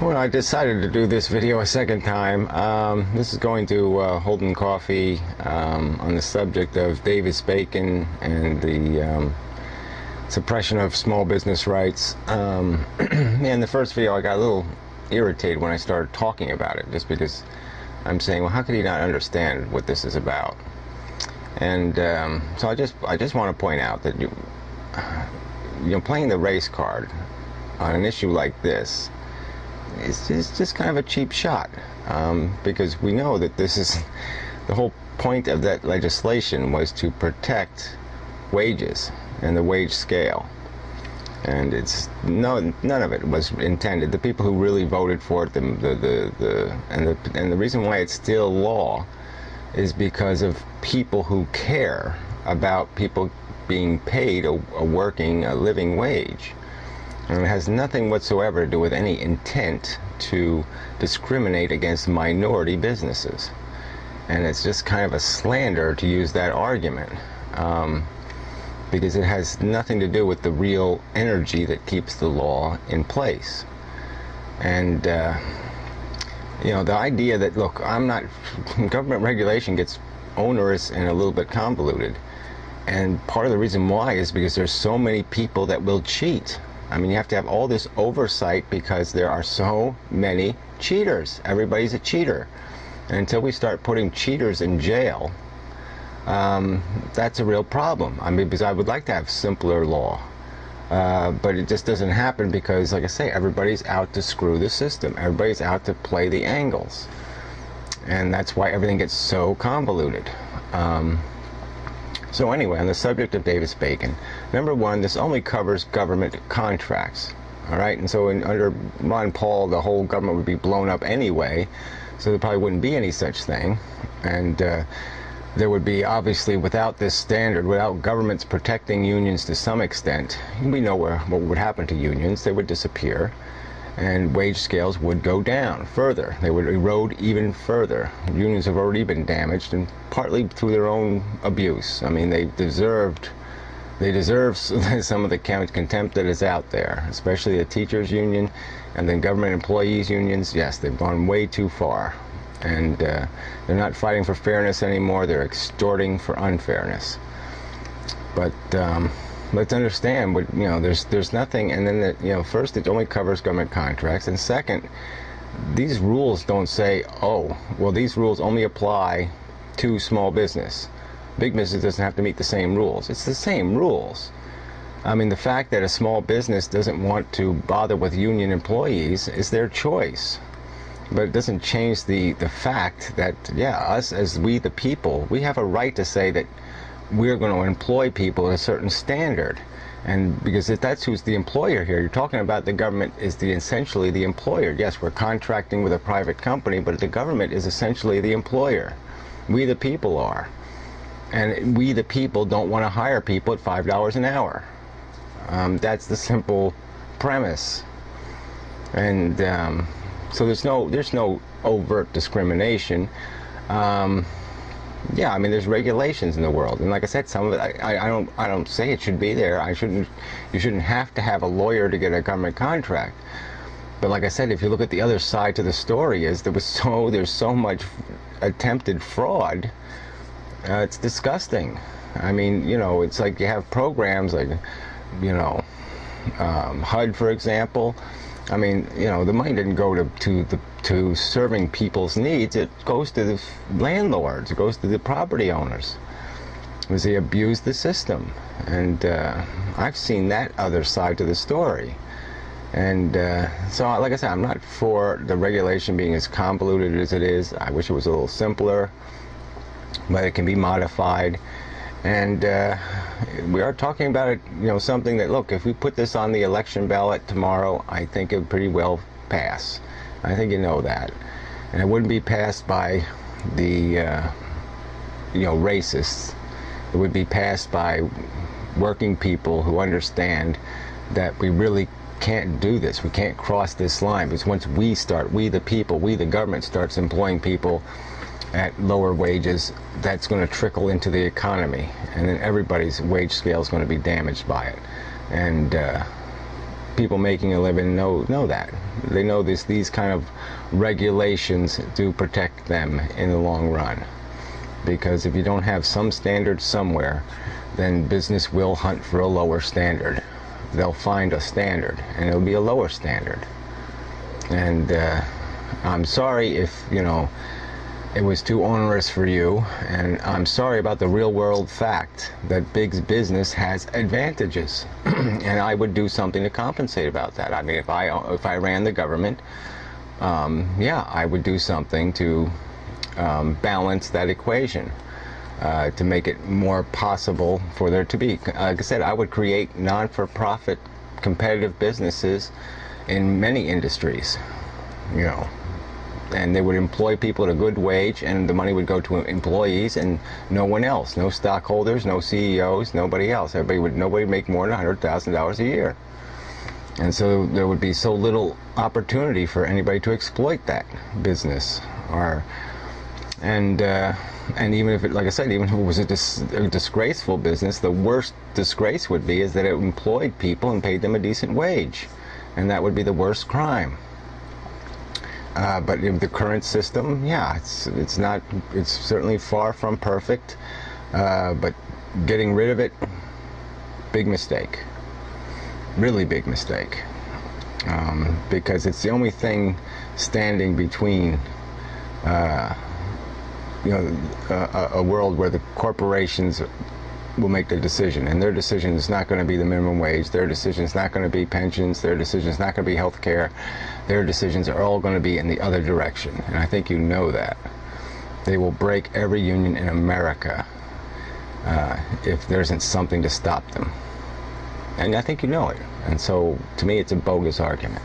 Well, I decided to do this video a second time. This is going to Holden Coffee on the subject of Davis-Bacon and the suppression of small business rights. In the first video, I got a little irritated when I started talking about it, just because I'm saying, well, how could he not understand what this is about? And so I just want to point out that you know, playing the race card on an issue like this is just kind of a cheap shot, because we know that this is the whole point of that legislation was to protect wages and the wage scale, and it's none of it was intended. The people who really voted for it, and the reason why it's still law is because of people who care about people being paid a living wage. And it has nothing whatsoever to do with any intent to discriminate against minority businesses. And it's just kind of a slander to use that argument, because it has nothing to do with the real energy that keeps the law in place. And you know, the idea that, look, government regulation gets onerous and a little bit convoluted, and part of the reason why is because there's so many people that will cheat. I mean, you have to have all this oversight because there are so many cheaters. Everybody's a cheater. And until we start putting cheaters in jail, that's a real problem. I mean, because I would like to have simpler law. But it just doesn't happen because, like I say, everybody's out to screw the system. Everybody's out to play the angles. And that's why everything gets so convoluted. So anyway, on the subject of Davis-Bacon, number one, this only covers government contracts, all right? And so under Ron Paul, the whole government would be blown up anyway, so there probably wouldn't be any such thing. And there would be, obviously, without this standard, without governments protecting unions to some extent, we know what would happen to unions. They would disappear, and wage scales would go down further. They would erode even further. Unions have already been damaged, and partly through their own abuse. I mean, they deserve some of the contempt that is out there, especially the teachers union and then government employees unions. Yes, they've gone way too far, and they're not fighting for fairness anymore. They're extorting for unfairness. But let's understand, but you know, there's nothing. And then you know, first, it only covers government contracts, and second, these rules don't say, oh, well, these rules only apply to small business. Big business doesn't have to meet the same rules. It's the same rules. I mean, the fact that a small business doesn't want to bother with union employees is their choice, but it doesn't change the fact that, yeah, us as we the people, we have a right to say that we're going to employ people at a certain standard. And because if that's who's the employer here, you're talking about the government is essentially the employer. Yes, we're contracting with a private company, but the government is essentially the employer. We the people are. And we the people don't want to hire people at $5 an hour. That's the simple premise. And so there's no overt discrimination. Yeah, I mean, there's regulations in the world, and like I said, some of it I don't say it should be there. You shouldn't have to have a lawyer to get a government contract. But like I said, if you look at the other side to the story, is there's so much attempted fraud. It's disgusting. I mean, you know, it's like you have programs like, you know, HUD, for example. I mean, you know, the money didn't go to serving people's needs. It goes to the landlords. It goes to the property owners, because they abuse the system. And I've seen that other side to the story. And so, like I said, I'm not for the regulation being as convoluted as it is. I wish it was a little simpler, but it can be modified. And we are talking about it, you know, something that, look, if we put this on the election ballot tomorrow, I think it would pretty well pass. I think you know that. And it wouldn't be passed by the, you know, racists. It would be passed by working people who understand that we really can't do this. We can't cross this line, because once we the people, we the government starts employing people at lower wages, that's going to trickle into the economy, and then everybody's wage scale is going to be damaged by it. And people making a living know that. They know these kind of regulations do protect them in the long run. Because if you don't have some standard somewhere, then business will hunt for a lower standard. They'll find a standard, and it'll be a lower standard. And I'm sorry if, you know, it was too onerous for you, and I'm sorry about the real world fact that big business has advantages. And I would do something to compensate about that. I mean, if I ran the government, yeah, I would do something to balance that equation, to make it more possible for there to be, like I said, I would create non-for-profit competitive businesses in many industries, you know, and they would employ people at a good wage, and the money would go to employees and no one else, no stockholders, no CEOs, nobody else. Nobody would make more than $100,000 a year. And so there would be so little opportunity for anybody to exploit that business, and even if it, like I said, even if it was a disgraceful business, the worst disgrace would be is that it employed people and paid them a decent wage, and that would be the worst crime. But in the current system, yeah, it's certainly far from perfect, but getting rid of it, big mistake, really big mistake, because it's the only thing standing between you know, a world where the corporations will make the decision, and their decision is not going to be the minimum wage, their decision is not going to be pensions, their decision is not going to be health care, their decisions are all going to be in the other direction, and I think you know that. They will break every union in America if there isn't something to stop them, and I think you know it, and so to me it's a bogus argument.